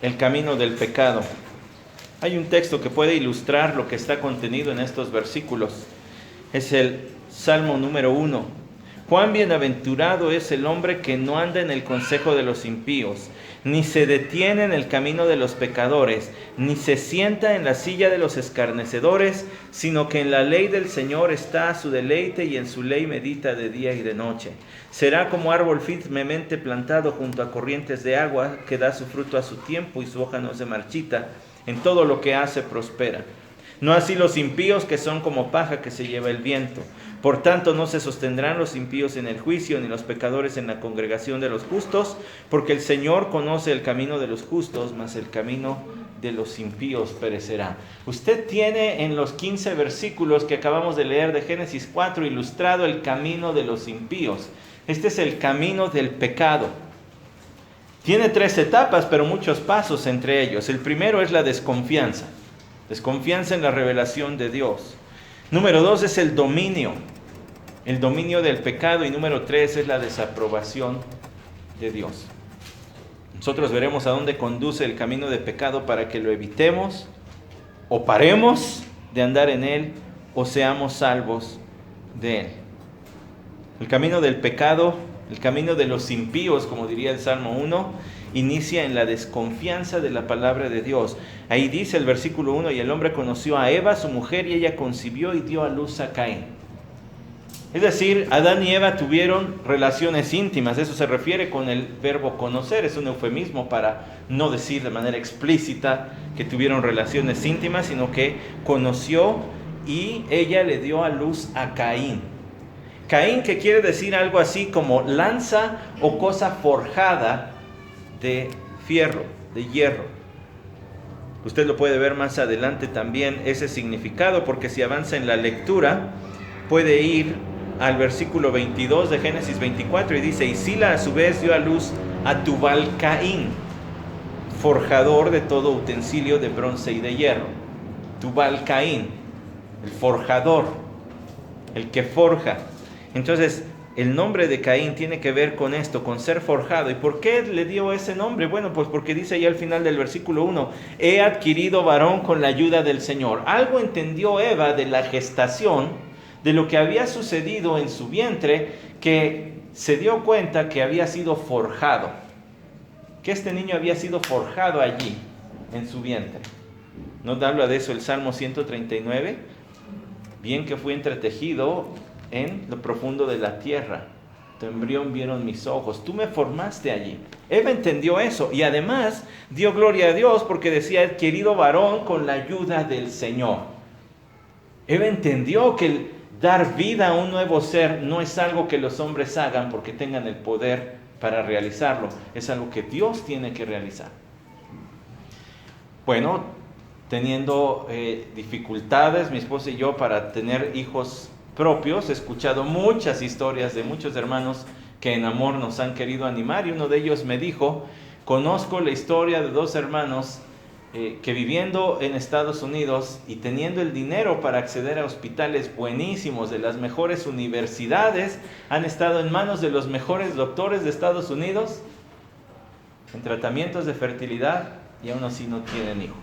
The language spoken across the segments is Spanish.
el camino del pecado. Hay un texto que puede ilustrar lo que está contenido en estos versículos. Es el Salmo número 1. Cuán bienaventurado es el hombre que no anda en el consejo de los impíos, ni se detiene en el camino de los pecadores, ni se sienta en la silla de los escarnecedores, sino que en la ley del Señor está su deleite y en su ley medita de día y de noche. Será como árbol firmemente plantado junto a corrientes de agua, que da su fruto a su tiempo y su hoja no se marchita. En todo lo que hace prospera. No así los impíos, que son como paja que se lleva el viento. Por tanto, no se sostendrán los impíos en el juicio, ni los pecadores en la congregación de los justos, porque el Señor conoce el camino de los justos, mas el camino de los impíos perecerá. Usted tiene en los 15 versículos que acabamos de leer de Génesis 4 ilustrado el camino de los impíos. Este es el camino del pecado. Tiene 3 etapas, pero muchos pasos entre ellos. El primero es la desconfianza. Desconfianza en la revelación de Dios. Número 2 es el dominio del pecado. Y número 3 es la desaprobación de Dios. Nosotros veremos a dónde conduce el camino de pecado para que lo evitemos, o paremos de andar en él, o seamos salvos de él. El camino del pecado, el camino de los impíos, como diría el Salmo 1, inicia en la desconfianza de la palabra de Dios. Ahí dice el versículo 1, y el hombre conoció a Eva, su mujer, y ella concibió y dio a luz a Caín. Es decir, Adán y Eva tuvieron relaciones íntimas. Eso se refiere con el verbo conocer. Es un eufemismo para no decir de manera explícita que tuvieron relaciones íntimas, sino que conoció y ella le dio a luz a Caín. Caín, que quiere decir algo así como lanza o cosa forjada de fierro, de hierro. Usted lo puede ver más adelante también ese significado, porque si avanza en la lectura puede ir al versículo 22 de Génesis 24 y dice: y Sila a su vez dio a luz a Tubal Caín, forjador de todo utensilio de bronce y de hierro. Tubal Caín, el forjador, el que forja. Entonces, el nombre de Caín tiene que ver con esto, con ser forjado. ¿Y por qué le dio ese nombre? Bueno, pues porque dice ahí al final del versículo 1, he adquirido varón con la ayuda del Señor. Algo entendió Eva de la gestación, de lo que había sucedido en su vientre, que se dio cuenta que había sido forjado, que este niño había sido forjado allí, en su vientre. ¿No habla de eso el Salmo 139? Bien que fue entretejido en lo profundo de la tierra. Tu embrión vieron mis ojos. Tú me formaste allí. Eva entendió eso y además dio gloria a Dios porque decía: querido varón con la ayuda del Señor. Eva entendió que el dar vida a un nuevo ser no es algo que los hombres hagan porque tengan el poder para realizarlo. Es algo que Dios tiene que realizar. Bueno, teniendo dificultades mi esposa y yo para tener hijos propios, he escuchado muchas historias de muchos hermanos que en amor nos han querido animar, y uno de ellos me dijo: conozco la historia de 2 hermanos que viviendo en Estados Unidos y teniendo el dinero para acceder a hospitales buenísimos de las mejores universidades, han estado en manos de los mejores doctores de Estados Unidos en tratamientos de fertilidad y aún así no tienen hijos.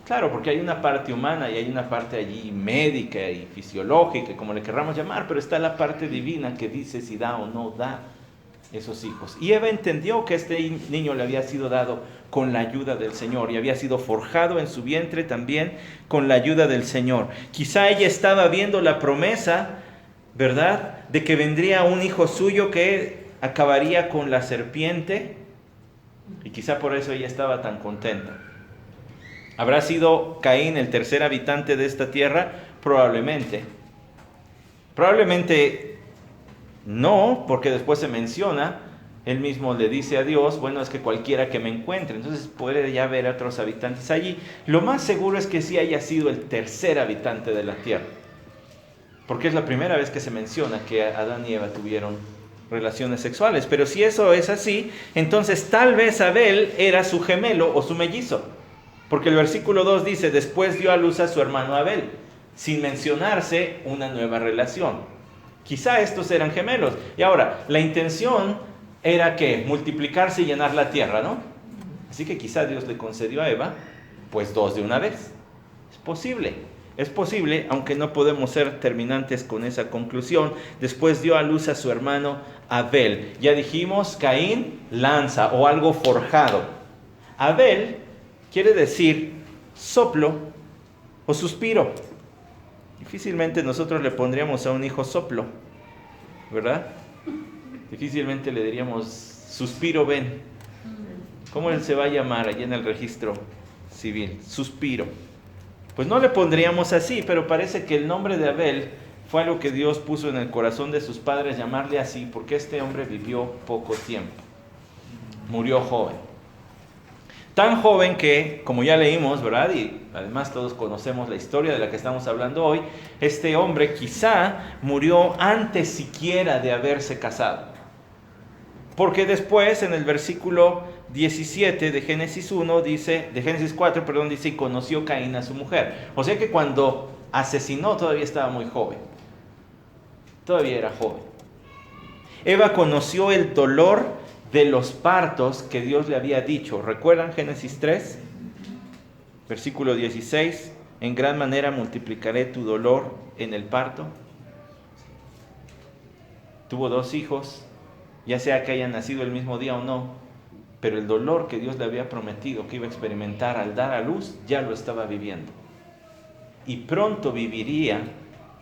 Claro, porque hay una parte humana y hay una parte allí médica y fisiológica, como le querramos llamar, pero está la parte divina que dice si da o no da esos hijos. Y Eva entendió que este niño le había sido dado con la ayuda del Señor y había sido forjado en su vientre también con la ayuda del Señor. Quizá ella estaba viendo la promesa, ¿verdad?, de que vendría un hijo suyo que acabaría con la serpiente, y quizá por eso ella estaba tan contenta. ¿Habrá sido Caín el tercer habitante de esta tierra? Probablemente. Probablemente no, porque después se menciona, él mismo le dice a Dios: bueno, es que cualquiera que me encuentre. Entonces puede ya haber otros habitantes allí. Lo más seguro es que sí haya sido el tercer habitante de la tierra, porque es la primera vez que se menciona que Adán y Eva tuvieron relaciones sexuales. Pero si eso es así, entonces tal vez Abel era su gemelo o su mellizo. Porque el versículo 2 dice: después dio a luz a su hermano Abel, sin mencionarse una nueva relación. Quizá estos eran gemelos. Y ahora, la intención era que multiplicarse y llenar la tierra, ¿no? Así que quizá Dios le concedió a Eva, pues 2 de una vez. Es posible, aunque no podemos ser terminantes con esa conclusión. Después dio a luz a su hermano Abel. Ya dijimos, Caín, lanza o algo forjado. Abel quiere decir soplo o suspiro. Difícilmente nosotros le pondríamos a un hijo soplo, ¿verdad? Difícilmente le diríamos, suspiro, ven. ¿Cómo él se va a llamar allí en el registro civil? Suspiro. Pues no le pondríamos así, pero parece que el nombre de Abel fue algo que Dios puso en el corazón de sus padres, llamarle así, porque este hombre vivió poco tiempo. Murió joven. Tan joven que, como ya leímos, ¿verdad? Y además todos conocemos la historia de la que estamos hablando hoy, este hombre quizá murió antes siquiera de haberse casado. Porque después, en el versículo 17 de Génesis 1, de Génesis 4, dice, y conoció Caín a su mujer. O sea que cuando asesinó todavía estaba muy joven. Todavía era joven. Eva conoció el dolor de los partos que Dios le había dicho. ¿Recuerdan Génesis 3? Versículo 16, en gran manera multiplicaré tu dolor en el parto. Tuvo 2 hijos, ya sea que hayan nacido el mismo día o no, pero el dolor que Dios le había prometido que iba a experimentar al dar a luz, ya lo estaba viviendo. Y pronto viviría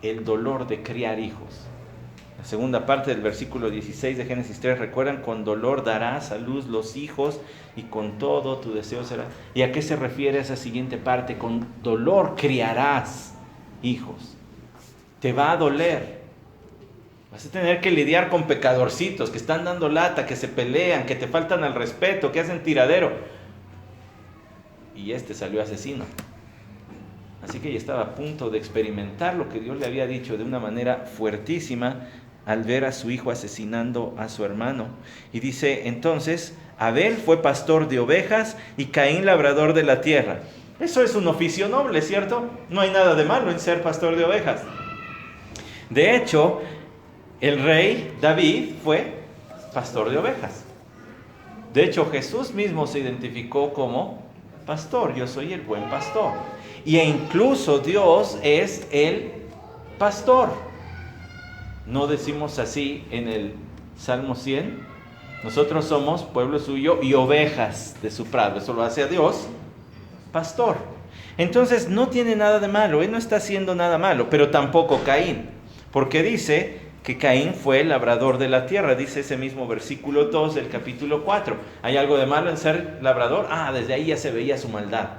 el dolor de criar hijos. La segunda parte del versículo 16 de Génesis 3, recuerdan, con dolor darás a luz los hijos y con todo tu deseo será. ¿Y a qué se refiere esa siguiente parte? Con dolor criarás hijos. Te va a doler. Vas a tener que lidiar con pecadorcitos que están dando lata, que se pelean, que te faltan al respeto, que hacen tiradero. Y este salió asesino. Así que ella estaba a punto de experimentar lo que Dios le había dicho de una manera fuertísima al ver a su hijo asesinando a su hermano. Y dice, entonces, Abel fue pastor de ovejas y Caín labrador de la tierra. Eso es un oficio noble, ¿cierto? No hay nada de malo en ser pastor de ovejas. De hecho, el rey David fue pastor de ovejas. De hecho, Jesús mismo se identificó como pastor. Yo soy el buen pastor. Y incluso Dios es el pastor. ¿No decimos así en el Salmo 100? Nosotros somos pueblo suyo y ovejas de su prado. Eso lo hace a Dios pastor. Entonces no tiene nada de malo. Él no está haciendo nada malo, pero tampoco Caín. Porque dice que Caín fue labrador de la tierra. Dice ese mismo versículo 2 del capítulo 4. ¿Hay algo de malo en ser labrador? Desde ahí ya se veía su maldad.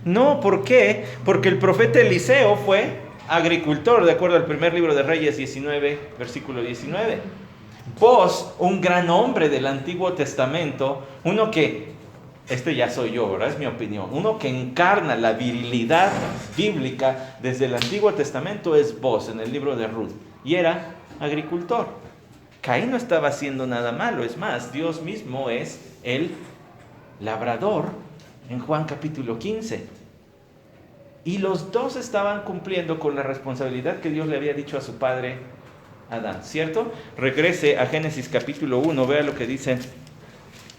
No, ¿por qué? Porque el profeta Eliseo fue agricultor, de acuerdo al primer libro de Reyes 19, versículo 19. Vos, un gran hombre del Antiguo Testamento, uno que, ya soy yo, ¿verdad? Es mi opinión, uno que encarna la virilidad bíblica desde el Antiguo Testamento es vos, en el libro de Ruth, y era agricultor. Caín no estaba haciendo nada malo, es más, Dios mismo es el labrador en Juan capítulo 15. Y los dos estaban cumpliendo con la responsabilidad que Dios le había dicho a su padre Adán, ¿cierto? Regrese a Génesis capítulo 1, vea lo que dice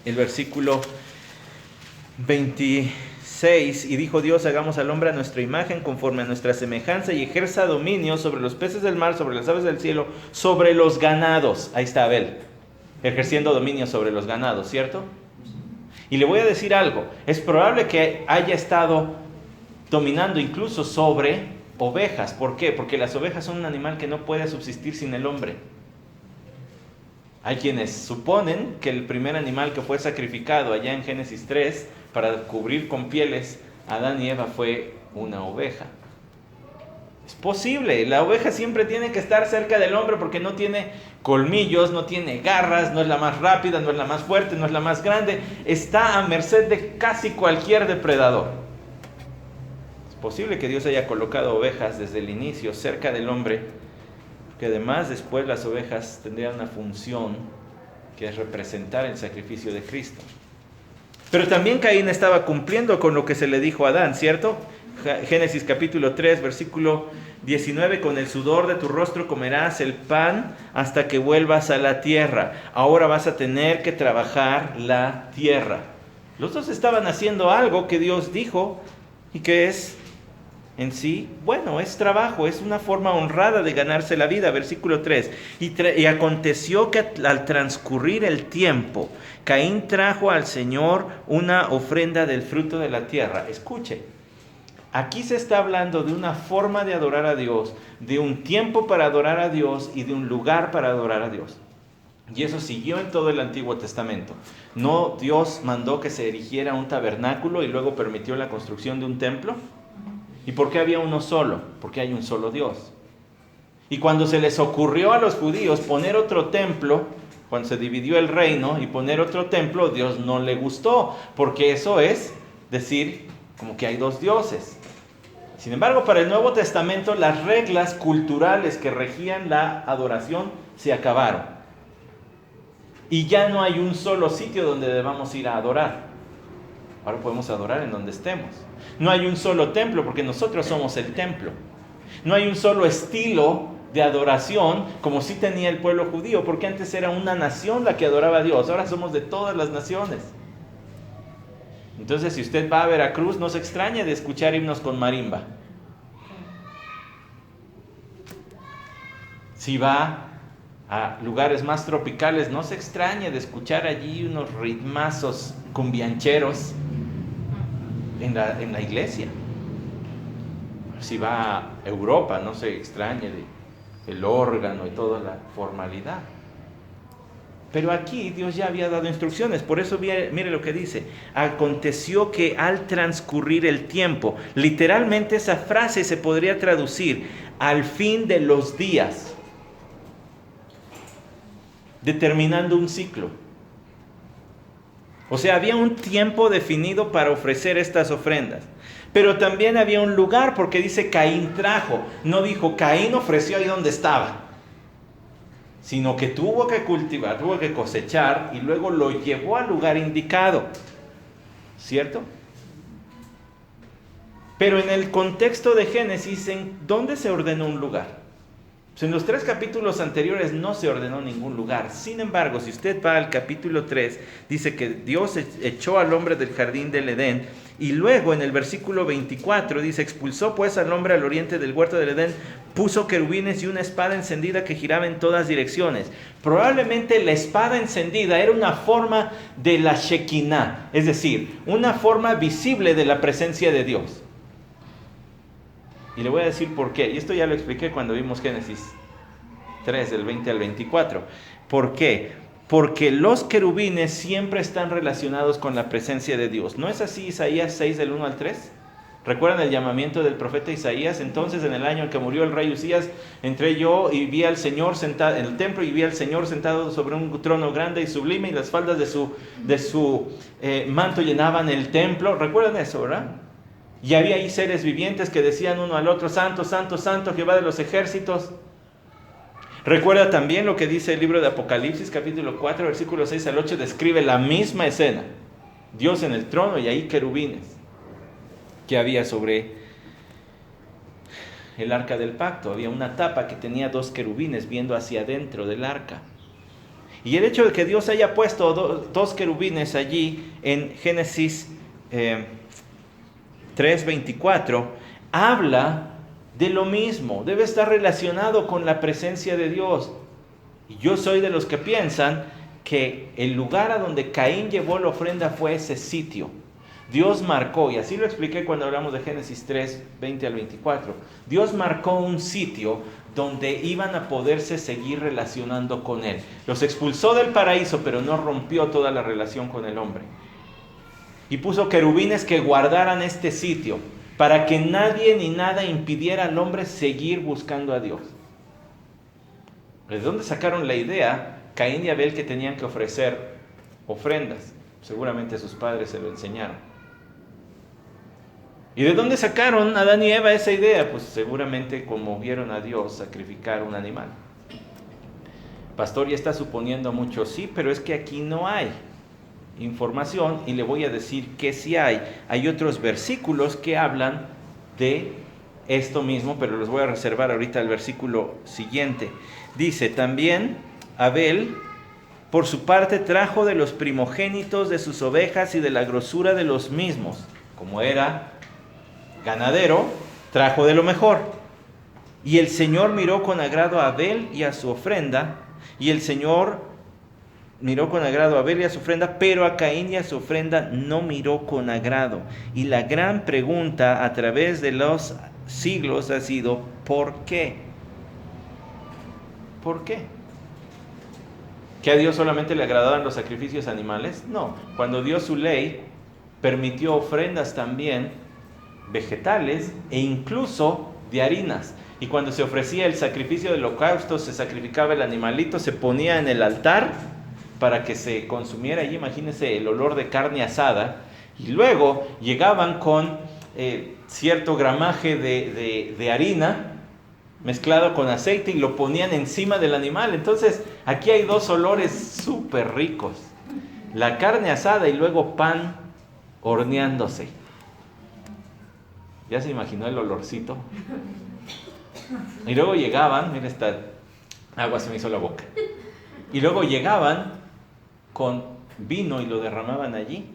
el versículo 26. Y dijo Dios, hagamos al hombre a nuestra imagen, conforme a nuestra semejanza, y ejerza dominio sobre los peces del mar, sobre las aves del cielo, sobre los ganados. Ahí está Abel, ejerciendo dominio sobre los ganados, ¿cierto? Y le voy a decir algo, es probable que haya estado dominando incluso sobre ovejas. ¿Por qué? Porque las ovejas son un animal que no puede subsistir sin el hombre. Hay quienes suponen que el primer animal que fue sacrificado allá en Génesis 3 para cubrir con pieles a Adán y Eva fue una oveja. Es posible, la oveja siempre tiene que estar cerca del hombre porque no tiene colmillos, no tiene garras, no es la más rápida, no es la más fuerte, no es la más grande. Está a merced de casi cualquier depredador. Posible que Dios haya colocado ovejas desde el inicio cerca del hombre, que además después las ovejas tendrían una función que es representar el sacrificio de Cristo. Pero también Caín estaba cumpliendo con lo que se le dijo a Adán, ¿cierto? Génesis capítulo 3, versículo 19, con el sudor de tu rostro comerás el pan hasta que vuelvas a la tierra. Ahora vas a tener que trabajar la tierra. Los dos estaban haciendo algo que Dios dijo y que es en sí, bueno, es trabajo, es una forma honrada de ganarse la vida. Versículo 3, y aconteció que al transcurrir el tiempo, Caín trajo al Señor una ofrenda del fruto de la tierra. Escuche, aquí se está hablando de una forma de adorar a Dios, de un tiempo para adorar a Dios y de un lugar para adorar a Dios. Y eso siguió en todo el Antiguo Testamento. No, Dios mandó que se erigiera un tabernáculo y luego permitió la construcción de un templo. ¿Y por qué había uno solo? Porque hay un solo Dios. Y cuando se les ocurrió a los judíos poner otro templo, cuando se dividió el reino y poner otro templo, Dios no le gustó, porque eso es decir como que hay dos dioses. Sin embargo, para el Nuevo Testamento, las reglas culturales que regían la adoración se acabaron. Y ya no hay un solo sitio donde debamos ir a adorar. Ahora podemos adorar en donde estemos. No hay un solo templo, porque nosotros somos el templo. No hay un solo estilo de adoración, como sí tenía el pueblo judío, porque antes era una nación la que adoraba a Dios. Ahora somos de todas las naciones. Entonces, si usted va a Veracruz, no se extrañe de escuchar himnos con marimba. Si va a lugares más tropicales, no se extrañe de escuchar allí unos ritmazos cumbiancheros en la iglesia. Si va a Europa, no se extrañe del órgano y toda la formalidad. Pero aquí Dios ya había dado instrucciones. Por eso mire lo que dice: aconteció que al transcurrir el tiempo, literalmente esa frase se podría traducir al fin de los días, determinando un ciclo. O sea, había un tiempo definido para ofrecer estas ofrendas. Pero también había un lugar, porque dice Caín trajo. No dijo Caín ofreció ahí donde estaba, sino que tuvo que cultivar, tuvo que cosechar y luego lo llevó al lugar indicado. ¿Cierto? Pero en el contexto de Génesis, ¿en dónde se ordenó un lugar? Pues en los 3 capítulos anteriores no se ordenó ningún lugar. Sin embargo, si usted va al capítulo 3, dice que Dios echó al hombre del jardín del Edén. Y luego en el versículo 24 dice: expulsó pues al hombre al oriente del huerto del Edén, puso querubines y una espada encendida que giraba en todas direcciones. Probablemente la espada encendida era una forma de la Shekinah, es decir, una forma visible de la presencia de Dios. Y le voy a decir por qué. Y esto ya lo expliqué cuando vimos Génesis 3, del 20 al 24. ¿Por qué? Porque los querubines siempre están relacionados con la presencia de Dios. ¿No es así Isaías 6, del 1 al 3? ¿Recuerdan el llamamiento del profeta Isaías? Entonces, en el año en que murió el rey Usías, entré yo y vi al Señor sentado en el templo, y vi al Señor sentado sobre un trono grande y sublime, y las faldas de su manto llenaban el templo. ¿Recuerdan eso, verdad? Y había ahí seres vivientes que decían uno al otro: santo, santo, santo, Jehová de los ejércitos. Recuerda también lo que dice el libro de Apocalipsis, capítulo 4, versículos 6 al 8, describe la misma escena. Dios en el trono y ahí querubines que había sobre el arca del pacto. Había una tapa que tenía 2 querubines viendo hacia adentro del arca. Y el hecho de que Dios haya puesto 2 querubines allí en Génesis 3:24 habla de lo mismo. Debe estar relacionado con la presencia de Dios. Y yo soy de los que piensan que el lugar a donde Caín llevó la ofrenda fue ese sitio. Dios marcó, y así lo expliqué cuando hablamos de Génesis 3, 20 al 24. Dios marcó un sitio donde iban a poderse seguir relacionando con Él. Los expulsó del paraíso, pero no rompió toda la relación con el hombre. Y puso querubines que guardaran este sitio, para que nadie ni nada impidiera al hombre seguir buscando a Dios. ¿De dónde sacaron la idea Caín y Abel que tenían que ofrecer ofrendas? Seguramente sus padres se lo enseñaron. ¿Y de dónde sacaron Adán y Eva esa idea? Pues seguramente como vieron a Dios sacrificar un animal. Pastor, ya está suponiendo mucho. Sí, pero es que aquí no hay información, y le voy a decir que sí hay. Hay otros versículos que hablan de esto mismo, pero los voy a reservar ahorita al versículo siguiente. Dice, también Abel, por su parte, trajo de los primogénitos de sus ovejas y de la grosura de los mismos. Como era ganadero, trajo de lo mejor. Y el Señor miró con agrado a Abel y a su ofrenda, y el Señor miró con agrado a Abel y a su ofrenda, pero a Caín y a su ofrenda no miró con agrado. Y la gran pregunta a través de los siglos ha sido, ¿por qué? ¿Por qué? ¿Que a Dios solamente le agradaban los sacrificios animales? No. Cuando dio su ley, permitió ofrendas también vegetales e incluso de harinas. Y cuando se ofrecía el sacrificio del holocausto, se sacrificaba el animalito, se ponía en el altar para que se consumiera allí, imagínense el olor de carne asada, y luego llegaban con cierto gramaje de harina mezclado con aceite y lo ponían encima del animal. Entonces aquí hay dos olores súper ricos, la carne asada y luego pan horneándose. ¿Ya se imaginó el olorcito? Y luego llegaban, mira, esta agua se me hizo la boca, y luego llegaban con vino y lo derramaban allí,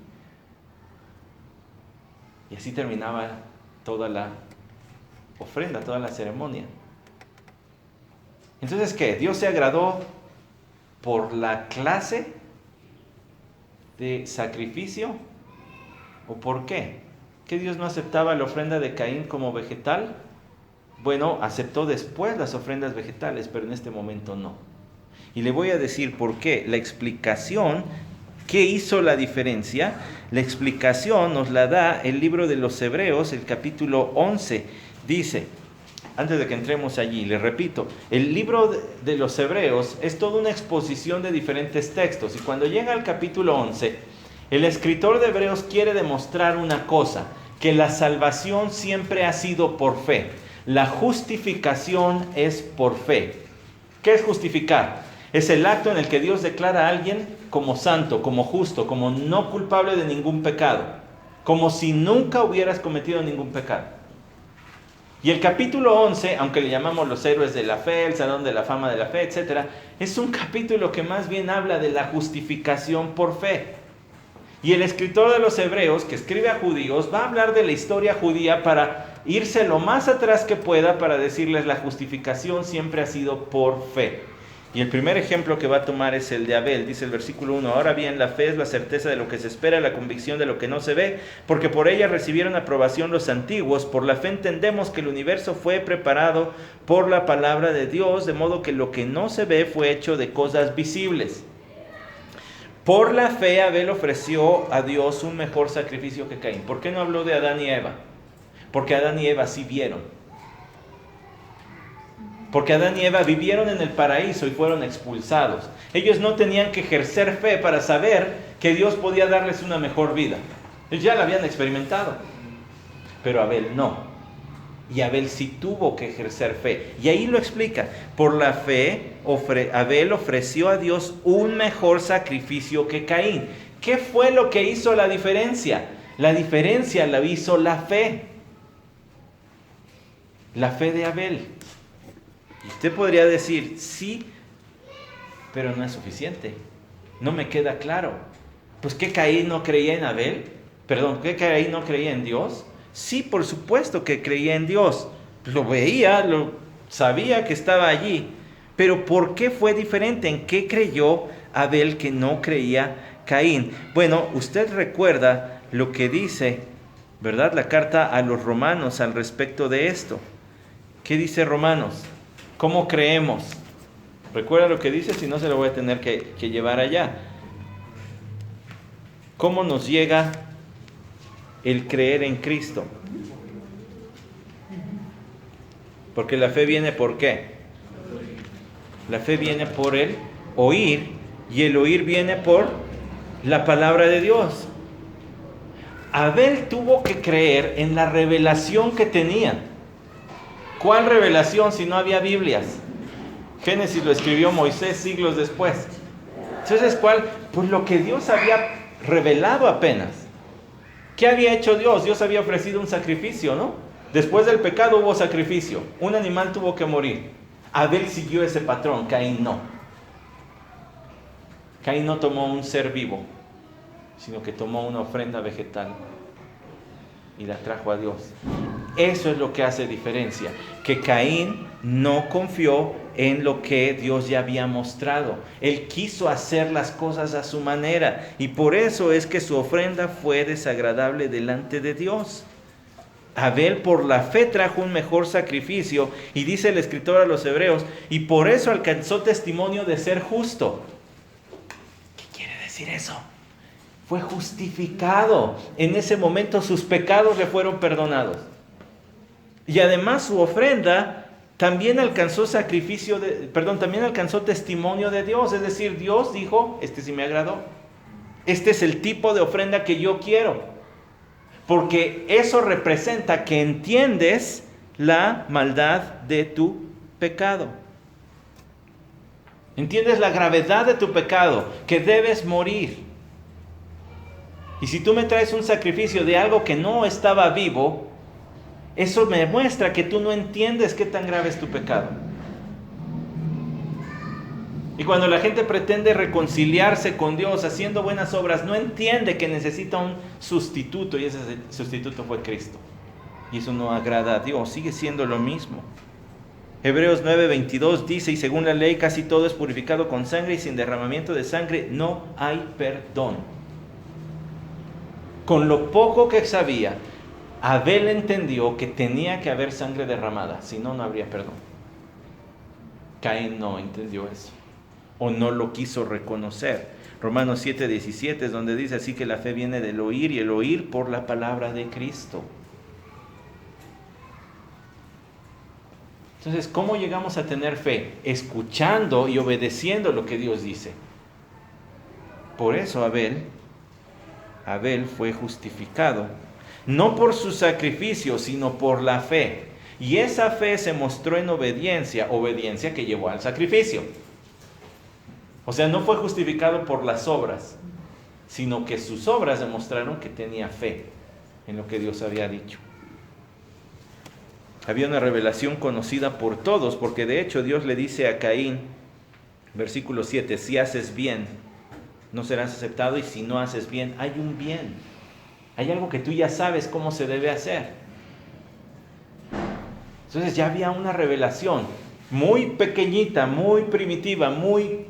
y así terminaba toda la ofrenda, toda la ceremonia. Entonces, ¿qué? ¿Dios se agradó por la clase de sacrificio? ¿O por qué? ¿Que Dios no aceptaba la ofrenda de Caín como vegetal? Bueno, aceptó después las ofrendas vegetales, pero en este momento no. Y le voy a decir por qué. La explicación, ¿qué hizo la diferencia? La explicación nos la da el libro de los Hebreos, el capítulo 11. Dice, antes de que entremos allí, le repito, el libro de los Hebreos es toda una exposición de diferentes textos. Y cuando llega al capítulo 11, el escritor de Hebreos quiere demostrar una cosa, que la salvación siempre ha sido por fe. La justificación es por fe. ¿Qué es justificar? Es el acto en el que Dios declara a alguien como santo, como justo, como no culpable de ningún pecado, como si nunca hubieras cometido ningún pecado. Y el capítulo 11, aunque le llamamos los héroes de la fe, el salón de la fama de la fe, etc., es un capítulo que más bien habla de la justificación por fe. Y el escritor de los Hebreos, que escribe a judíos, va a hablar de la historia judía para irse lo más atrás que pueda para decirles la justificación siempre ha sido por fe. Y el primer ejemplo que va a tomar es el de Abel. Dice el versículo 1, ahora bien, la fe es la certeza de lo que se espera, la convicción de lo que no se ve, porque por ella recibieron aprobación los antiguos. Por la fe entendemos que el universo fue preparado por la palabra de Dios, de modo que lo que no se ve fue hecho de cosas visibles. Por la fe Abel ofreció a Dios un mejor sacrificio que Caín. ¿Por qué no habló de Adán y Eva? Porque Adán y Eva sí vieron. Porque Adán y Eva vivieron en el paraíso y fueron expulsados. Ellos no tenían que ejercer fe para saber que Dios podía darles una mejor vida. Ellos ya la habían experimentado. Pero Abel no. Y Abel sí tuvo que ejercer fe. Y ahí lo explica. Por la fe, Abel ofreció a Dios un mejor sacrificio que Caín. ¿Qué fue lo que hizo la diferencia? La diferencia la hizo la fe. La fe de Abel. Y usted podría decir, sí, pero no es suficiente. No me queda claro. Pues ¿qué Caín no creía en Abel? Perdón, ¿qué Caín no creía en Dios? Sí, por supuesto que creía en Dios. Lo veía, lo sabía que estaba allí. Pero ¿por qué fue diferente? ¿En qué creyó Abel que no creía Caín? Bueno, usted recuerda lo que dice, ¿verdad? La carta a los romanos al respecto de esto. ¿Qué dice Romanos? ¿Cómo creemos? Recuerda lo que dice, si no se lo voy a tener que llevar allá. ¿Cómo nos llega el creer en Cristo? Porque la fe viene ¿por qué? La fe viene por el oír, y el oír viene por la palabra de Dios. Abel tuvo que creer en la revelación que tenían. ¿Cuál revelación si no había Biblias? Génesis lo escribió Moisés siglos después. Entonces, ¿cuál? Pues lo que Dios había revelado apenas. ¿Qué había hecho Dios? Dios había ofrecido un sacrificio, ¿no? Después del pecado hubo sacrificio. Un animal tuvo que morir. Abel siguió ese patrón, Caín no. Caín no tomó un ser vivo, sino que tomó una ofrenda vegetal y la trajo a Dios. Eso es lo que hace diferencia, que Caín no confió en lo que Dios ya había mostrado. Él quiso hacer las cosas a su manera y por eso es que su ofrenda fue desagradable delante de Dios. Abel por la fe trajo un mejor sacrificio y dice el escritor a los Hebreos, y por eso alcanzó testimonio de ser justo. ¿Qué quiere decir eso? Fue justificado. En ese momento sus pecados le fueron perdonados. Y además su ofrenda también alcanzó también alcanzó testimonio de Dios. Es decir, Dios dijo, este sí me agradó. Este es el tipo de ofrenda que yo quiero. Porque eso representa que entiendes la maldad de tu pecado. Entiendes la gravedad de tu pecado, que debes morir. Y si tú me traes un sacrificio de algo que no estaba vivo, eso me muestra que tú no entiendes qué tan grave es tu pecado. Y cuando la gente pretende reconciliarse con Dios haciendo buenas obras, no entiende que necesita un sustituto, y ese sustituto fue Cristo. Y eso no agrada a Dios, sigue siendo lo mismo. Hebreos 9:22 dice, y según la ley casi todo es purificado con sangre, y sin derramamiento de sangre no hay perdón. Con lo poco que sabía, Abel entendió que tenía que haber sangre derramada, si no, no habría perdón. Caín no entendió eso, o no lo quiso reconocer. Romanos 7:17 es donde dice así que la fe viene del oír y el oír por la palabra de Cristo. Entonces, ¿cómo llegamos a tener fe? Escuchando y obedeciendo lo que Dios dice. Por eso Abel fue justificado, no por su sacrificio, sino por la fe. Y esa fe se mostró en obediencia que llevó al sacrificio. O sea, no fue justificado por las obras, sino que sus obras demostraron que tenía fe en lo que Dios había dicho. Había una revelación conocida por todos, porque de hecho Dios le dice a Caín, versículo 7, si haces bien, no serás aceptado, y si no haces bien, hay un bien. Hay algo que tú ya sabes cómo se debe hacer. Entonces ya había una revelación muy pequeñita, muy primitiva, muy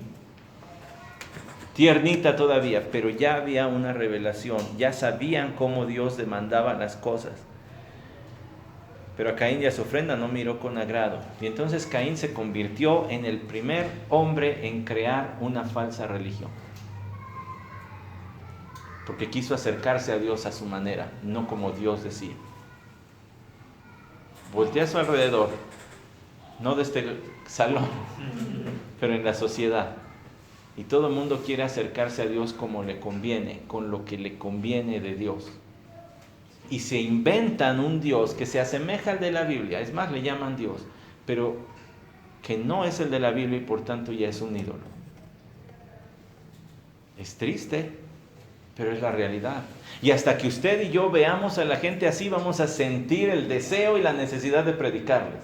tiernita todavía, pero ya había una revelación, ya sabían cómo Dios demandaba las cosas. Pero a Caín y a su ofrenda no miró con agrado. Y entonces Caín se convirtió en el primer hombre en crear una falsa religión. Porque quiso acercarse a Dios a su manera, no como Dios decía. Voltea a su alrededor, no de este salón, pero en la sociedad. Y todo el mundo quiere acercarse a Dios como le conviene, con lo que le conviene de Dios. Y se inventan un Dios que se asemeja al de la Biblia, es más, le llaman Dios, pero que no es el de la Biblia y por tanto ya es un ídolo. Es triste, pero es la realidad. Y hasta que usted y yo veamos a la gente así, vamos a sentir el deseo y la necesidad de predicarles.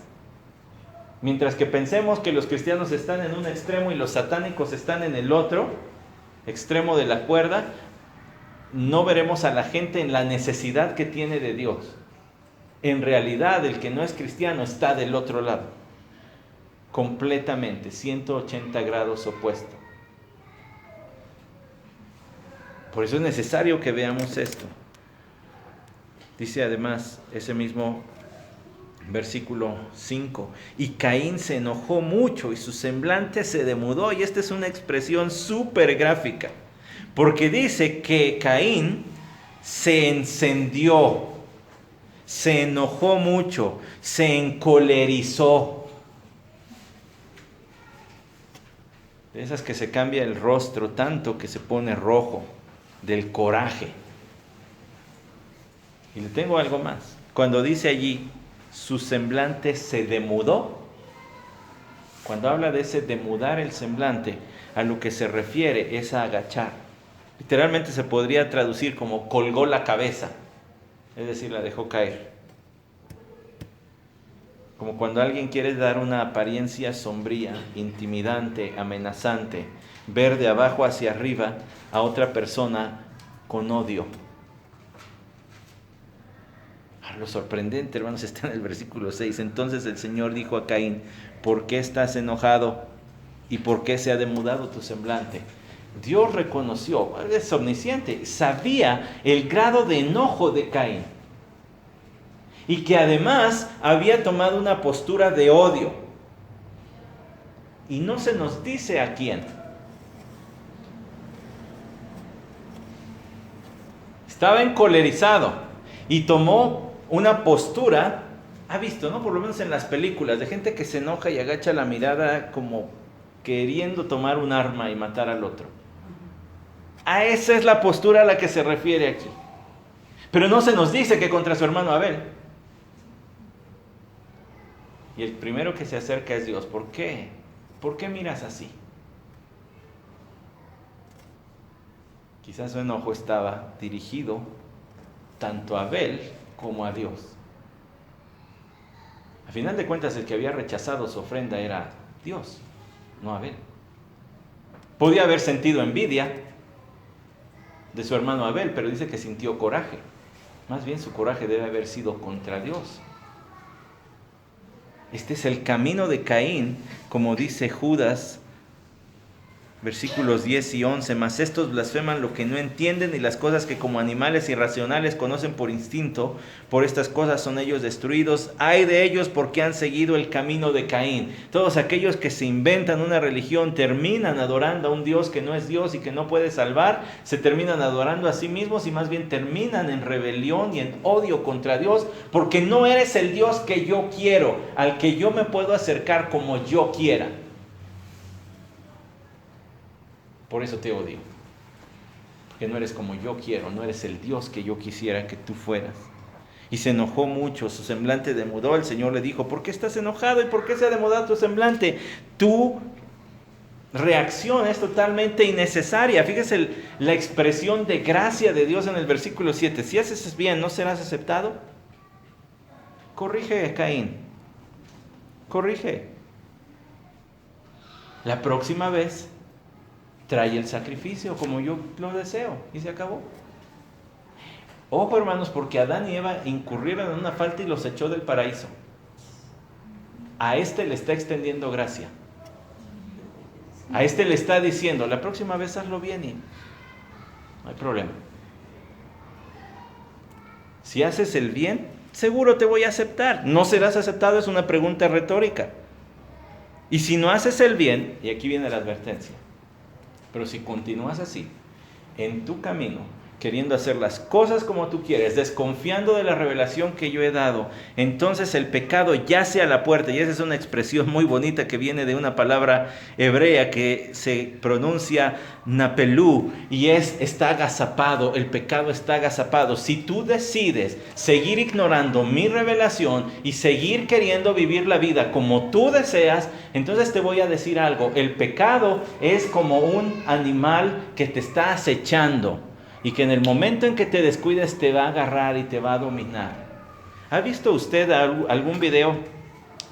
Mientras que pensemos que los cristianos están en un extremo y los satánicos están en el otro extremo de la cuerda, no veremos a la gente en la necesidad que tiene de Dios. En realidad, el que no es cristiano está del otro lado, completamente, 180 grados opuesto. Por eso es necesario que veamos esto. Dice además ese mismo versículo 5, y Caín se enojó mucho y su semblante se demudó, y esta es una expresión súper gráfica. Porque dice que Caín se encendió, se enojó mucho, se encolerizó. De esas que se cambia el rostro tanto que se pone rojo, del coraje. Y le tengo algo más. Cuando dice allí, su semblante se demudó, cuando habla de ese demudar el semblante, a lo que se refiere es a agachar. Literalmente se podría traducir como colgó la cabeza, es decir, la dejó caer. Como cuando alguien quiere dar una apariencia sombría, intimidante, amenazante, ver de abajo hacia arriba a otra persona con odio. Lo sorprendente, hermanos, está en el versículo 6. Entonces el Señor dijo a Caín: ¿por qué estás enojado? ¿Y por qué se ha demudado tu semblante? Dios reconoció, es omnisciente, sabía el grado de enojo de Caín. Y que además había tomado una postura de odio. Y no se nos dice a quién. Estaba encolerizado y tomó una postura, ha visto, ¿no? Por lo menos en las películas, de gente que se enoja y agacha la mirada como queriendo tomar un arma y matar al otro. A esa es la postura a la que se refiere aquí. Pero no se nos dice que contra su hermano Abel. Y el primero que se acerca es Dios. ¿Por qué? ¿Por qué miras así? Quizás su enojo estaba dirigido tanto a Abel como a Dios. A final de cuentas, el que había rechazado su ofrenda era Dios, no Abel. Podía haber sentido envidia de su hermano Abel, pero dice que sintió coraje. Más bien su coraje debe haber sido contra Dios. Este es el camino de Caín, como dice Judas, versículos 10 y 11. Mas estos blasfeman lo que no entienden, y las cosas que como animales irracionales conocen por instinto, por estas cosas son ellos destruidos. Ay de ellos, porque han seguido el camino de Caín. Todos aquellos que se inventan una religión terminan adorando a un Dios que no es Dios y que no puede salvar, se terminan adorando a sí mismos y más bien terminan en rebelión y en odio contra Dios, porque no eres el Dios que yo quiero, al que yo me puedo acercar como yo quiera. Por eso te odio, porque no eres como yo quiero, no eres el Dios que yo quisiera que tú fueras. Y se enojó mucho, su semblante demudó. El Señor le dijo: ¿por qué estás enojado y por qué se ha demudado tu semblante? Tu reacción es totalmente innecesaria. Fíjese la expresión de gracia de Dios en el versículo 7. Si haces bien, ¿no serás aceptado? Corrige, Caín, corrige. La próxima vez trae el sacrificio como yo lo deseo, y se acabó. Ojo, hermanos, porque Adán y Eva incurrieron en una falta y los echó del paraíso. A este le está extendiendo gracia. A este le está diciendo: la próxima vez hazlo bien y no hay problema. Si haces el bien, seguro te voy a aceptar. ¿No serás aceptado? Es una pregunta retórica. Y si no haces el bien, y aquí viene la advertencia, pero si continúas así, en tu camino, queriendo hacer las cosas como tú quieres, desconfiando de la revelación que yo he dado, entonces el pecado yace a la puerta. Y esa es una expresión muy bonita que viene de una palabra hebrea que se pronuncia napelú, y está agazapado. El pecado está agazapado. Si tú decides seguir ignorando mi revelación y seguir queriendo vivir la vida como tú deseas, entonces te voy a decir algo: el pecado es como un animal que te está acechando, y que en el momento en que te descuides te va a agarrar y te va a dominar. ¿Ha visto usted algún video?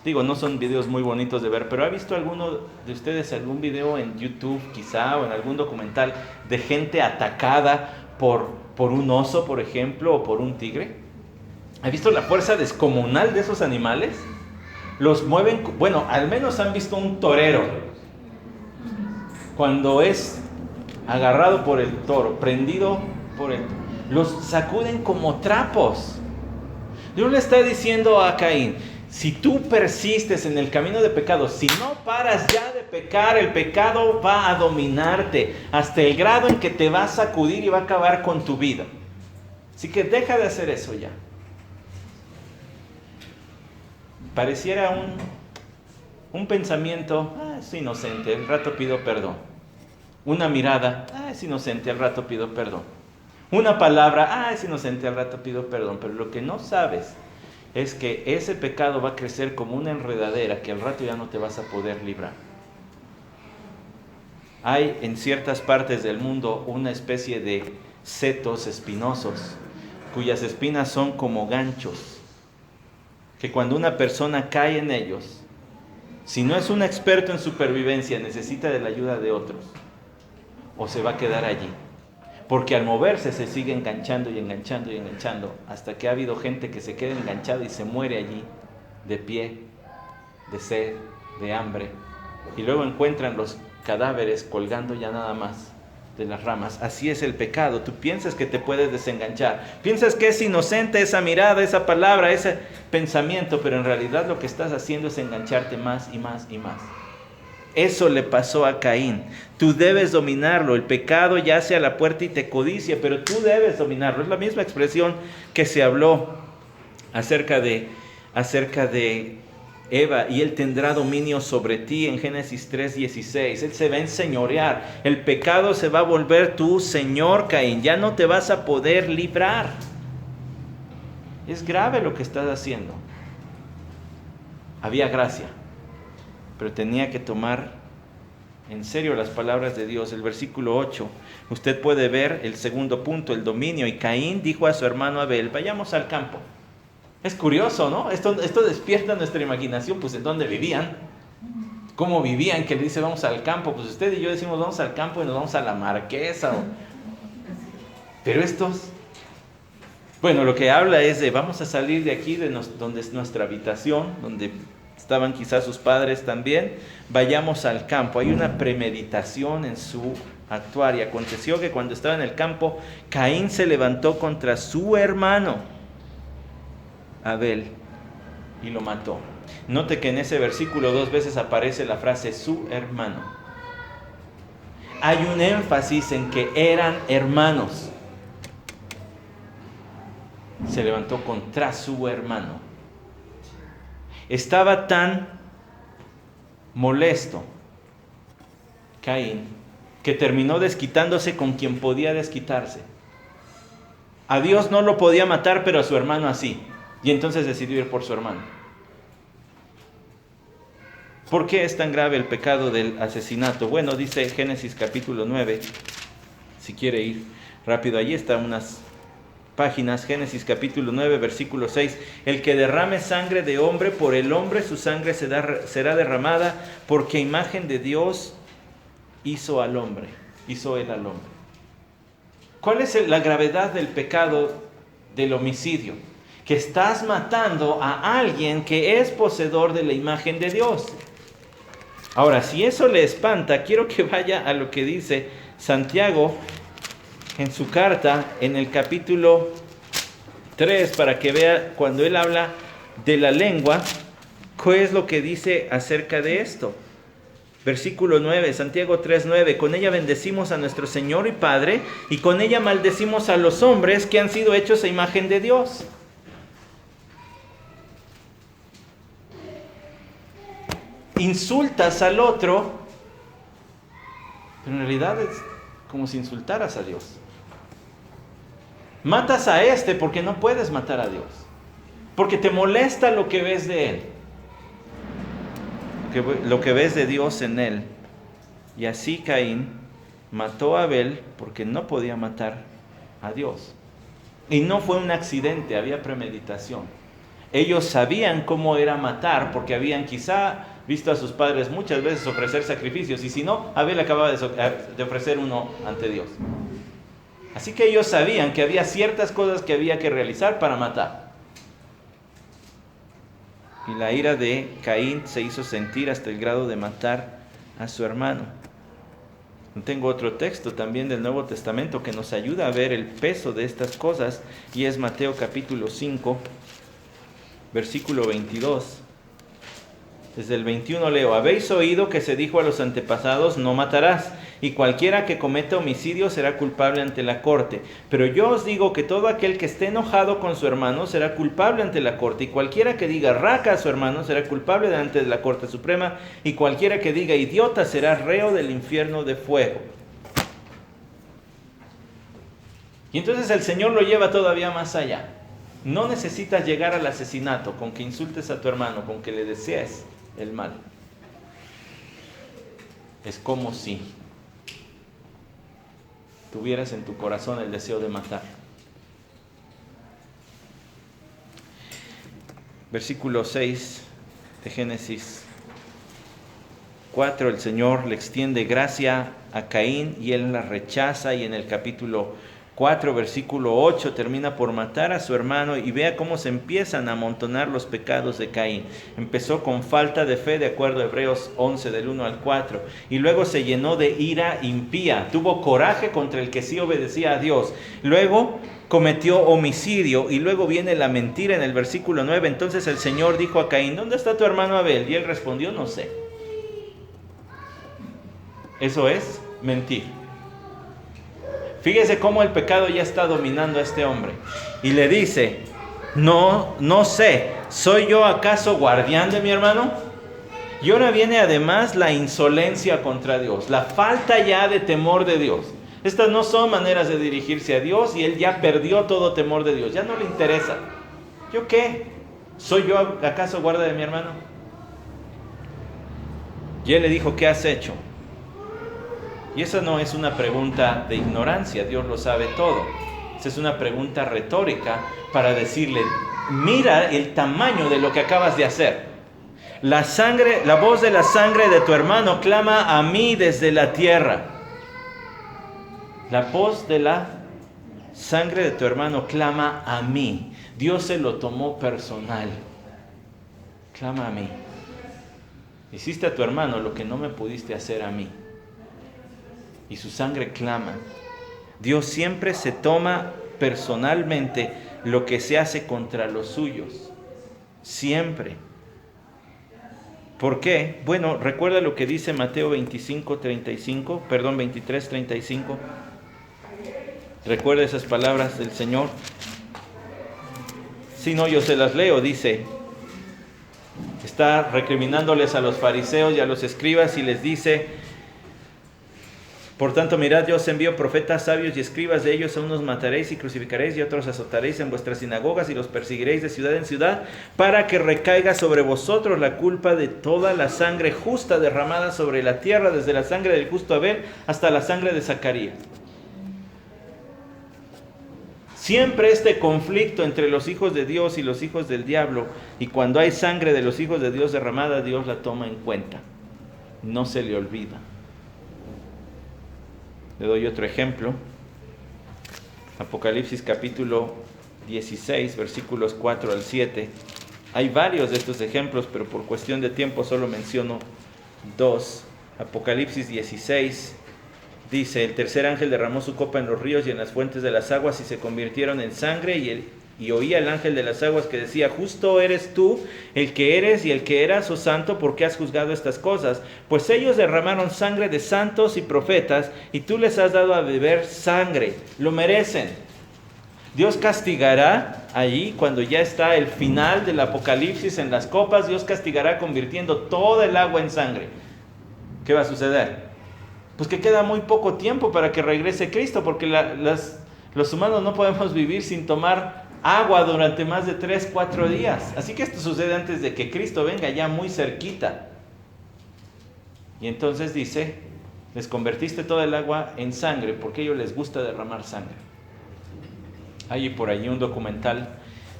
Digo, no son videos muy bonitos de ver, pero ¿ha visto alguno de ustedes algún video en YouTube quizá, o en algún documental de gente atacada por un oso, por ejemplo, o por un tigre? ¿Ha visto la fuerza descomunal de esos animales? Los mueven, bueno, al menos han visto un torero cuando es agarrado por el toro, prendido por el toro, los sacuden como trapos. Dios le está diciendo a Caín: si tú persistes en el camino de pecado, si no paras ya de pecar, el pecado va a dominarte hasta el grado en que te va a sacudir y va a acabar con tu vida. Así que deja de hacer eso ya. Pareciera un pensamiento: es inocente, al rato pido perdón. Una mirada: es inocente, al rato pido perdón. Una palabra: es inocente, al rato pido perdón. Pero lo que no sabes es que ese pecado va a crecer como una enredadera que al rato ya no te vas a poder librar. Hay en ciertas partes del mundo una especie de setos espinosos cuyas espinas son como ganchos. que cuando una persona cae en ellos, si no es un experto en supervivencia, necesita de la ayuda de otros, o se va a quedar allí. Porque al moverse se sigue enganchando y enganchando y enganchando, hasta que ha habido gente que se queda enganchada y se muere allí, de pie, de sed, de hambre, y luego encuentran los cadáveres colgando ya nada más de las ramas. Así es el pecado. Tú piensas que te puedes desenganchar, piensas que es inocente esa mirada, esa palabra, ese pensamiento, pero en realidad lo que estás haciendo es engancharte más y más y más. Eso le pasó a Caín. Tú debes dominarlo. El pecado yace a la puerta y te codicia, pero tú debes dominarlo. Es la misma expresión que se habló acerca de Eva, y él tendrá dominio sobre ti en Génesis 3:16. Él se va a enseñorear. El pecado se va a volver tu señor, Caín. Ya no te vas a poder librar. Es grave lo que estás haciendo. Había gracia, pero tenía que tomar en serio las palabras de Dios. El versículo 8, usted puede ver el segundo punto, el dominio. Y Caín dijo a su hermano Abel: vayamos al campo. Es curioso, ¿no? Esto despierta nuestra imaginación, pues en dónde vivían, cómo vivían, que le dice vamos al campo. Pues usted y yo decimos vamos al campo y nos vamos a la Marquesa. Pero estos, bueno, lo que habla es de vamos a salir de aquí, donde es nuestra habitación, donde estaban quizás sus padres también, vayamos al campo. Hay una premeditación en su actuar. Y aconteció que cuando estaba en el campo, Caín se levantó contra su hermano Abel y lo mató. Note que en ese versículo 2 veces aparece la frase su hermano. Hay un énfasis en que eran hermanos. Se levantó contra su hermano. Estaba tan molesto Caín que terminó desquitándose con quien podía desquitarse. A Dios no lo podía matar, pero a su hermano así. Y entonces decidió ir por su hermano. ¿Por qué es tan grave el pecado del asesinato? Bueno, dice Génesis capítulo 9, si quiere ir rápido, allí están unas páginas. Génesis capítulo 9, versículo 6. El que derrame sangre de hombre, por el hombre su sangre será derramada, porque imagen de Dios hizo él al hombre. ¿Cuál es la gravedad del pecado del homicidio? Que estás matando a alguien que es poseedor de la imagen de Dios. Ahora, si eso le espanta, quiero que vaya a lo que dice Santiago en su carta, en el capítulo 3, para que vea cuando él habla de la lengua, qué es lo que dice acerca de esto. Versículo 9, Santiago 3:9, con ella bendecimos a nuestro Señor y Padre, y con ella maldecimos a los hombres que han sido hechos a imagen de Dios. Insultas al otro, pero en realidad es como si insultaras a Dios. Matas a este porque no puedes matar a Dios, porque te molesta lo que ves de él, lo que ves de Dios en él. Y así Caín mató a Abel porque no podía matar a Dios. Y no fue un accidente, había premeditación. Ellos sabían cómo era matar, porque habían quizá visto a sus padres muchas veces ofrecer sacrificios, y si no, Abel acababa de ofrecer uno ante Dios. Así que ellos sabían que había ciertas cosas que había que realizar para matar. Y la ira de Caín se hizo sentir hasta el grado de matar a su hermano. Tengo otro texto también del Nuevo Testamento que nos ayuda a ver el peso de estas cosas, y es Mateo capítulo 5, versículo 22. Desde el 21 leo: habéis oído que se dijo a los antepasados, no matarás, y cualquiera que cometa homicidio será culpable ante la corte. Pero yo os digo que todo aquel que esté enojado con su hermano será culpable ante la corte, y cualquiera que diga raca a su hermano será culpable delante de la corte suprema, y cualquiera que diga idiota será reo del infierno de fuego. Y entonces el Señor lo lleva todavía más allá. No necesitas llegar al asesinato con que insultes a tu hermano, con que le desees el mal. Es como si tuvieras en tu corazón el deseo de matar. Versículo 6 de Génesis 4, el Señor le extiende gracia a Caín y él la rechaza, y en el capítulo 4, versículo 8, termina por matar a su hermano, y vea cómo se empiezan a amontonar los pecados de Caín. Empezó con falta de fe, de acuerdo a Hebreos 11, del 1 al 4, y luego se llenó de ira impía, tuvo coraje contra el que sí obedecía a Dios, luego cometió homicidio, y luego viene la mentira en el versículo 9. Entonces el Señor dijo a Caín: ¿dónde está tu hermano Abel? Y él respondió: no sé. Eso es mentir. Fíjese cómo el pecado ya está dominando a este hombre. Y le dice: no sé, ¿soy yo acaso guardián de mi hermano? Y ahora viene además la insolencia contra Dios, la falta ya de temor de Dios. Estas no son maneras de dirigirse a Dios, y él ya perdió todo temor de Dios, ya no le interesa. ¿Yo qué? ¿Soy yo acaso guarda de mi hermano? Y él le dijo: ¿qué has hecho? Y esa no es una pregunta de ignorancia, Dios lo sabe todo. Esa es una pregunta retórica para decirle: mira el tamaño de lo que acabas de hacer. La voz de la sangre de tu hermano clama a mí desde la tierra. La voz de la sangre de tu hermano clama a mí. Dios se lo tomó personal. Clama a mí. Hiciste a tu hermano lo que no me pudiste hacer a mí. Y su sangre clama. Dios siempre se toma personalmente lo que se hace contra los suyos. Siempre. ¿Por qué? Bueno, recuerda lo que dice Mateo 23:35. Recuerda esas palabras del Señor. Si no, yo se las leo. Dice, está recriminándoles a los fariseos y a los escribas y les dice: por tanto, mirad, yo os envío profetas sabios y escribas, de ellos a unos mataréis y crucificaréis, y a otros azotaréis en vuestras sinagogas y los perseguiréis de ciudad en ciudad, para que recaiga sobre vosotros la culpa de toda la sangre justa derramada sobre la tierra, desde la sangre del justo Abel hasta la sangre de Zacarías. Siempre este conflicto entre los hijos de Dios y los hijos del diablo, y cuando hay sangre de los hijos de Dios derramada, Dios la toma en cuenta, no se le olvida. Le doy otro ejemplo. Apocalipsis capítulo 16, versículos 4 al 7. Hay varios de estos ejemplos, pero por cuestión de tiempo solo menciono dos. Apocalipsis 16 dice: el tercer ángel derramó su copa en los ríos y en las fuentes de las aguas, y se convirtieron en sangre, y oía el ángel de las aguas que decía: justo eres tú, el que eres y el que eras, oh santo, porque has juzgado estas cosas. Pues ellos derramaron sangre de santos y profetas, y tú les has dado a beber sangre. Lo merecen. Dios castigará allí, cuando ya está el final del Apocalipsis en las copas, Dios castigará convirtiendo toda el agua en sangre. ¿Qué va a suceder? Pues que queda muy poco tiempo para que regrese Cristo, porque los humanos no podemos vivir sin tomar agua durante más de 3-4 días. Así que esto sucede antes de que Cristo venga, ya muy cerquita. Y entonces dice: les convertiste toda el agua en sangre, porque a ellos les gusta derramar sangre. Hay por allí un documental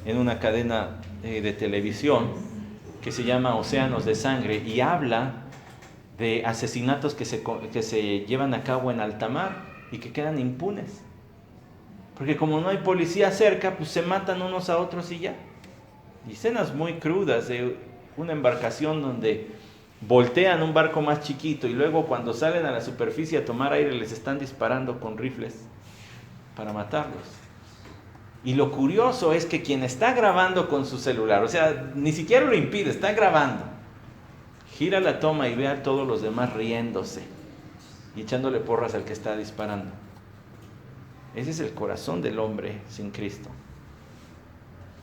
en una cadena de televisión que se llama Océanos de Sangre, y habla de asesinatos que se llevan a cabo en alta mar y que quedan impunes. Porque como no hay policía cerca, pues se matan unos a otros y ya. Y escenas muy crudas de una embarcación donde voltean un barco más chiquito, y luego cuando salen a la superficie a tomar aire les están disparando con rifles para matarlos. Y lo curioso es que quien está grabando con su celular, o sea, ni siquiera lo impide, está grabando, gira la toma y ve a todos los demás riéndose y echándole porras al que está disparando. Ese es el corazón del hombre sin Cristo.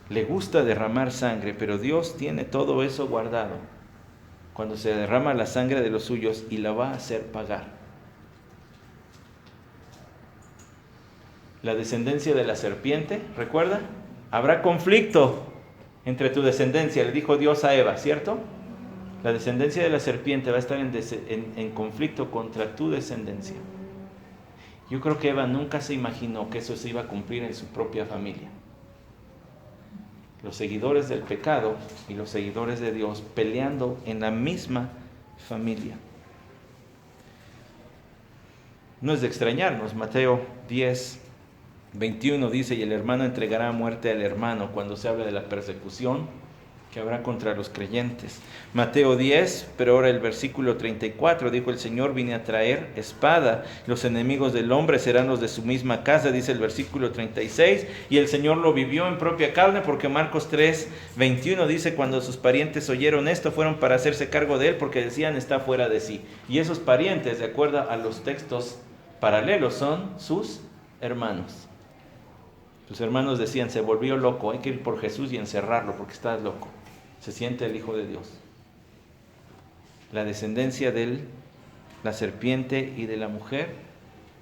Le gusta derramar sangre, pero Dios tiene todo eso guardado cuando se derrama la sangre de los suyos, y la va a hacer pagar. La descendencia de la serpiente, ¿recuerda? Habrá conflicto entre tu descendencia, le dijo Dios a Eva, ¿cierto? La descendencia de la serpiente va a estar en conflicto contra tu descendencia. Yo creo que Eva nunca se imaginó que eso se iba a cumplir en su propia familia. los seguidores del pecado y los seguidores de Dios peleando en la misma familia. No es de extrañarnos, Mateo 10:21 dice: y el hermano entregará a muerte al hermano, cuando se habla de la persecución que habrá contra los creyentes. Mateo 10, pero ahora el versículo 34, dijo: el Señor vine a traer espada, los enemigos del hombre serán los de su misma casa, dice el versículo 36, y el Señor lo vivió en propia carne, porque Marcos 3:21 dice: cuando sus parientes oyeron esto, fueron para hacerse cargo de él, porque decían: está fuera de sí. Y esos parientes, de acuerdo a los textos paralelos, son sus hermanos. Sus hermanos decían: se volvió loco, hay que ir por Jesús y encerrarlo porque está loco. Se siente el Hijo de Dios. La descendencia de la serpiente y de la mujer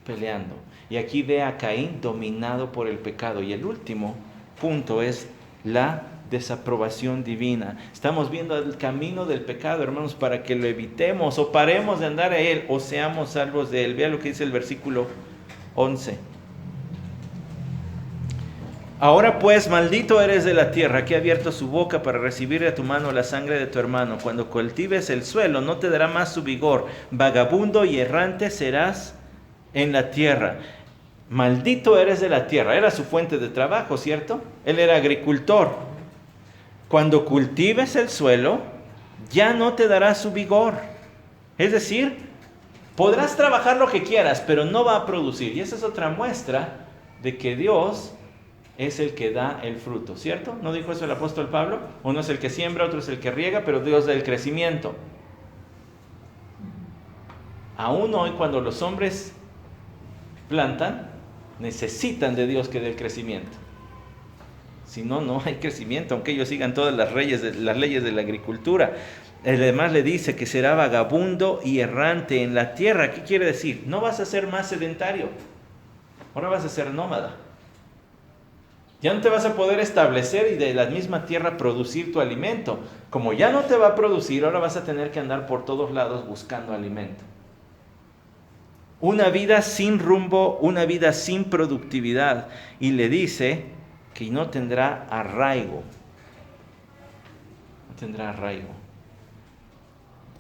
peleando. Y aquí ve a Caín dominado por el pecado. Y el último punto es la desaprobación divina. Estamos viendo el camino del pecado, hermanos, para que lo evitemos o paremos de andar a él o seamos salvos de él. Vea lo que dice el versículo 11. Ahora pues, maldito eres de la tierra, que ha abierto su boca para recibir de tu mano la sangre de tu hermano. Cuando cultives el suelo, no te dará más su vigor. Vagabundo y errante serás en la tierra. Maldito eres de la tierra. Era su fuente de trabajo, ¿cierto? Él era agricultor. Cuando cultives el suelo, ya no te dará su vigor. Es decir, podrás trabajar lo que quieras, pero no va a producir. Y esa es otra muestra de que Dios es el que da el fruto, ¿cierto? ¿No dijo eso el apóstol Pablo? Uno es el que siembra, otro es el que riega, pero Dios da el crecimiento. Aún hoy, cuando los hombres plantan, necesitan de Dios que dé el crecimiento. Si no, no hay crecimiento, aunque ellos sigan todas las leyes de la agricultura. Además le dice que será vagabundo y errante en la tierra. ¿Qué quiere decir? No vas a ser más sedentario, ahora vas a ser nómada. Ya no te vas a poder establecer y de la misma tierra producir tu alimento. Como ya no te va a producir, ahora vas a tener que andar por todos lados buscando alimento. Una vida sin rumbo, una vida sin productividad. Y le dice que no tendrá arraigo. No tendrá arraigo.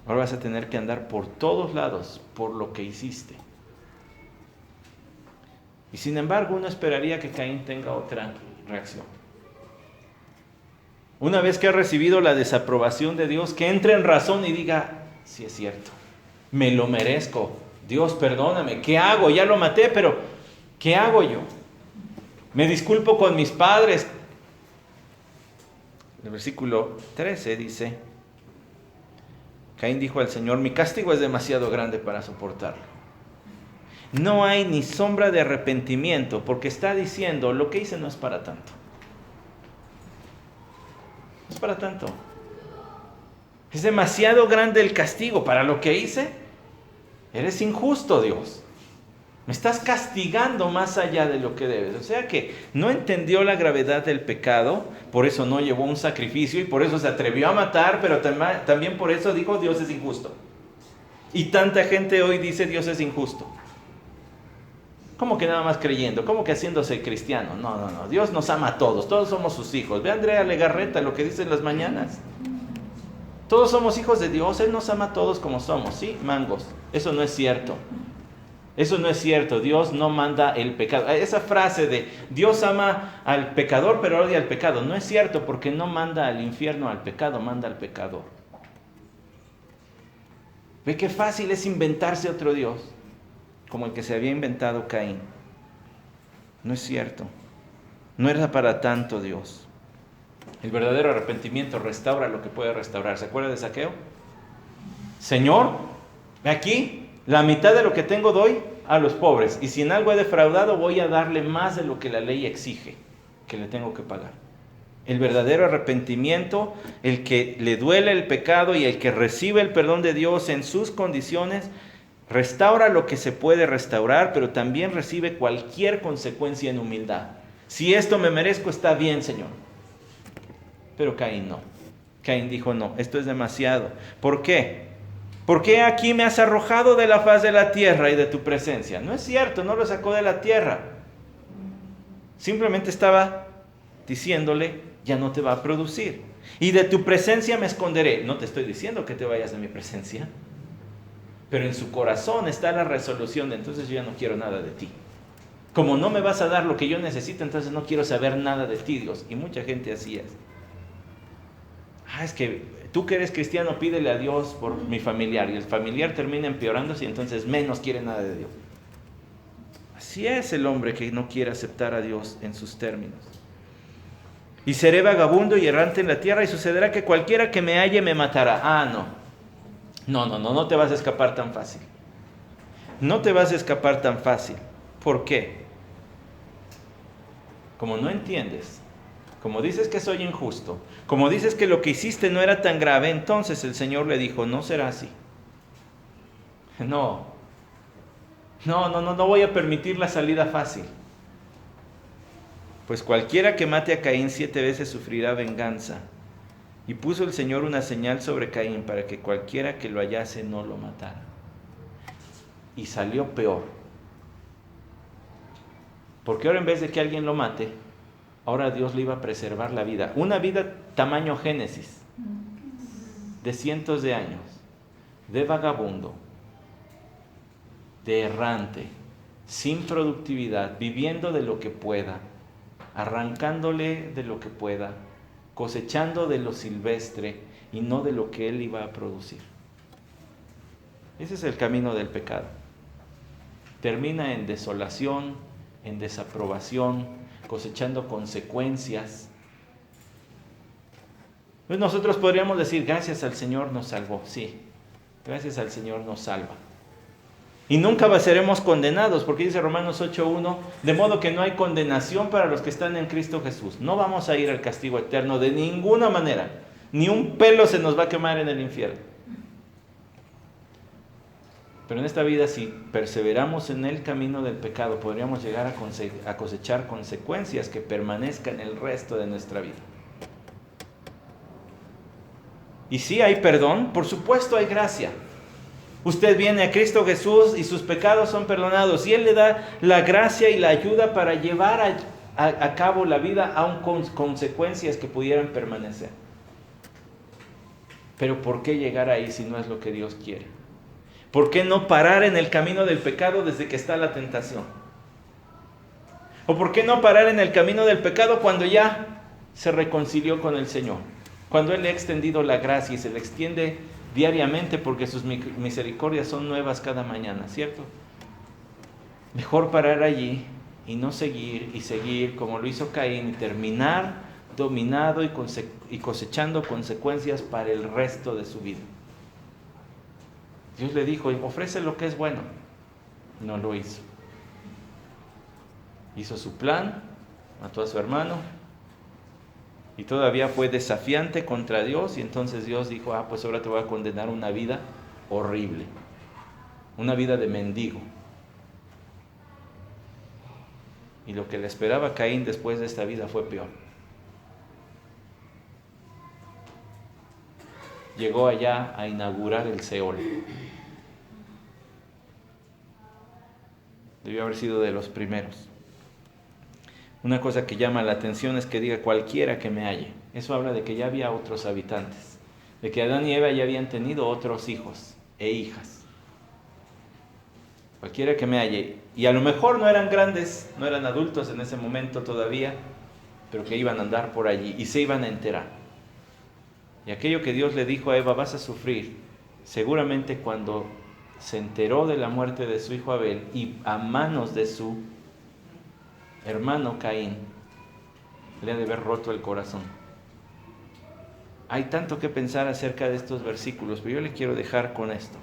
Ahora vas a tener que andar por todos lados por lo que hiciste. Y sin embargo, uno esperaría que Caín tenga otra reacción. Una vez que ha recibido la desaprobación de Dios, que entre en razón y diga: sí es cierto, me lo merezco, Dios perdóname, ¿qué hago? Ya lo maté, pero ¿qué hago yo? Me disculpo con mis padres. El versículo 13 dice: Caín dijo al Señor: mi castigo es demasiado grande para soportarlo. No hay ni sombra de arrepentimiento, porque está diciendo: lo que hice no es para tanto. No es para tanto. Es demasiado grande el castigo para lo que hice. Eres injusto, Dios. Me estás castigando más allá de lo que debes. O sea que no entendió la gravedad del pecado, por eso no llevó un sacrificio y por eso se atrevió a matar, pero también por eso dijo: Dios es injusto. Y tanta gente hoy dice: Dios es injusto. ¿Cómo que nada más creyendo? ¿Cómo que haciéndose cristiano? No. Dios nos ama a todos. Todos somos sus hijos. Ve a Andrea Legarreta lo que dice en las mañanas. Todos somos hijos de Dios. Él nos ama a todos como somos. ¿Sí? Mangos. Eso no es cierto. Eso no es cierto. Dios no manda el pecado. Esa frase de Dios ama al pecador pero odia al pecado. No es cierto, porque no manda al infierno al pecado, manda al pecador. Ve qué fácil es inventarse otro Dios, como el que se había inventado Caín. No es cierto. No era para tanto Dios. El verdadero arrepentimiento restaura lo que puede restaurar. ¿Se acuerda de Zaqueo? Señor, aquí la mitad de lo que tengo doy a los pobres. Y si en algo he defraudado, voy a darle más de lo que la ley exige que le tengo que pagar. El verdadero arrepentimiento, el que le duele el pecado y el que recibe el perdón de Dios en sus condiciones, restaura lo que se puede restaurar, pero también recibe cualquier consecuencia en humildad. Si esto me merezco, está bien, Señor. Pero Caín no. Caín dijo: no, esto es demasiado. ¿Por qué? ¿Por qué aquí me has arrojado de la faz de la tierra y de tu presencia? No es cierto, no lo sacó de la tierra. Simplemente estaba diciéndole, ya no te va a producir. Y de tu presencia me esconderé. No te estoy diciendo que te vayas de mi presencia, pero en su corazón está la resolución de entonces yo ya no quiero nada de ti. Como no me vas a dar lo que yo necesito, entonces no quiero saber nada de ti, Dios. Y mucha gente así es. Es que tú que eres cristiano, pídele a Dios por mi familiar. Y el familiar termina empeorándose y entonces menos quiere nada de Dios. Así es el hombre que no quiere aceptar a Dios en sus términos. Y seré vagabundo y errante en la tierra y sucederá que cualquiera que me halle me matará. No te vas a escapar tan fácil. No te vas a escapar tan fácil. ¿Por qué? Como no entiendes, como dices que soy injusto, como dices que lo que hiciste no era tan grave, entonces el Señor le dijo, no será así. No voy a permitir la salida fácil. Pues cualquiera que mate a Caín 7 veces sufrirá venganza. Y puso el Señor una señal sobre Caín para que cualquiera que lo hallase no lo matara. Y salió peor. Porque ahora en vez de que alguien lo mate, ahora Dios le iba a preservar la vida. Una vida tamaño Génesis, de cientos de años, de vagabundo, de errante, sin productividad, viviendo de lo que pueda, arrancándole de lo que pueda, cosechando de lo silvestre y no de lo que él iba a producir. Ese es el camino del pecado. Termina en desolación, en desaprobación, cosechando consecuencias. Pues nosotros podríamos decir, gracias al Señor nos salvó. Sí, gracias al Señor nos salva. Y nunca seremos condenados, porque dice Romanos 8:1, de modo que no hay condenación para los que están en Cristo Jesús. No vamos a ir al castigo eterno de ninguna manera. Ni un pelo se nos va a quemar en el infierno. Pero en esta vida, si perseveramos en el camino del pecado, podríamos llegar a cosechar consecuencias que permanezcan el resto de nuestra vida. Y sí hay perdón, por supuesto hay gracia. Usted viene a Cristo Jesús y sus pecados son perdonados. Y Él le da la gracia y la ayuda para llevar a cabo la vida, aun con consecuencias que pudieran permanecer. Pero ¿por qué llegar ahí si no es lo que Dios quiere? ¿Por qué no parar en el camino del pecado desde que está la tentación? ¿O por qué no parar en el camino del pecado cuando ya se reconcilió con el Señor? Cuando Él le ha extendido la gracia y se le extiende diariamente porque sus misericordias son nuevas cada mañana, ¿cierto? Mejor parar allí y no seguir como lo hizo Caín y terminar dominado y cosechando consecuencias para el resto de su vida. Dios le dijo, ofrece lo que es bueno. No lo hizo. Hizo su plan, mató a su hermano y todavía fue desafiante contra Dios, y entonces Dios dijo, pues ahora te voy a condenar a una vida horrible, una vida de mendigo. Y lo que le esperaba a Caín después de esta vida fue peor. Llegó allá a inaugurar el Seol. Debió haber sido de los primeros. Una cosa que llama la atención es que diga cualquiera que me halle. Eso habla de que ya había otros habitantes, de que Adán y Eva ya habían tenido otros hijos e hijas. Cualquiera que me halle. Y a lo mejor no eran grandes, no eran adultos en ese momento todavía, pero que iban a andar por allí y se iban a enterar. Y aquello que Dios le dijo a Eva, vas a sufrir, seguramente cuando se enteró de la muerte de su hijo Abel y a manos de su hermano Caín, le ha de haber roto el corazón. Hay tanto que pensar acerca de estos versículos, pero yo le quiero dejar con esto.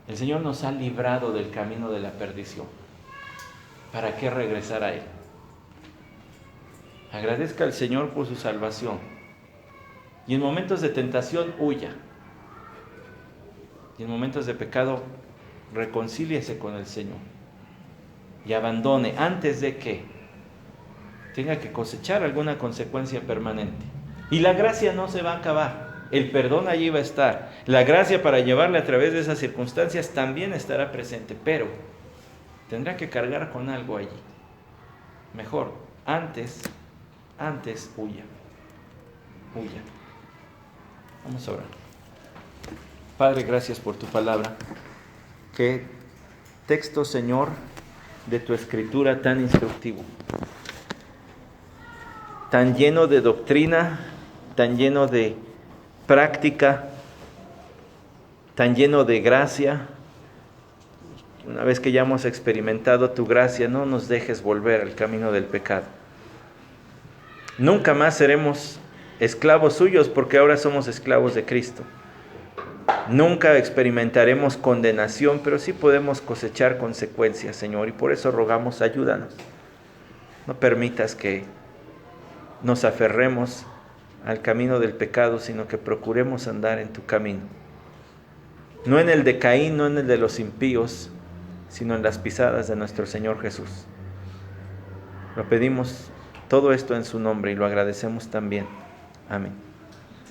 El Señor nos ha librado del camino de la perdición. ¿Para qué regresar a Él? Agradezca al Señor por su salvación. Y en momentos de tentación, huya. Y en momentos de pecado, reconcíliese con el Señor. Y abandone antes de que tenga que cosechar alguna consecuencia permanente. Y la gracia no se va a acabar. El perdón allí va a estar. La gracia para llevarle a través de esas circunstancias también estará presente. Pero tendrá que cargar con algo allí. Mejor, antes antes huya. Huya. Vamos a orar. Padre, gracias por tu palabra. Qué texto, Señor, de tu escritura tan instructivo, tan lleno de doctrina, tan lleno de práctica, tan lleno de gracia. Una vez que ya hemos experimentado tu gracia, no nos dejes volver al camino del pecado. Nunca más seremos esclavos suyos, porque ahora somos esclavos de Cristo. Nunca experimentaremos condenación, pero sí podemos cosechar consecuencias, Señor, y por eso rogamos, ayúdanos. No permitas que nos aferremos al camino del pecado, sino que procuremos andar en tu camino. No en el de Caín, no en el de los impíos, sino en las pisadas de nuestro Señor Jesús. Lo pedimos todo esto en su nombre y lo agradecemos también. Amén.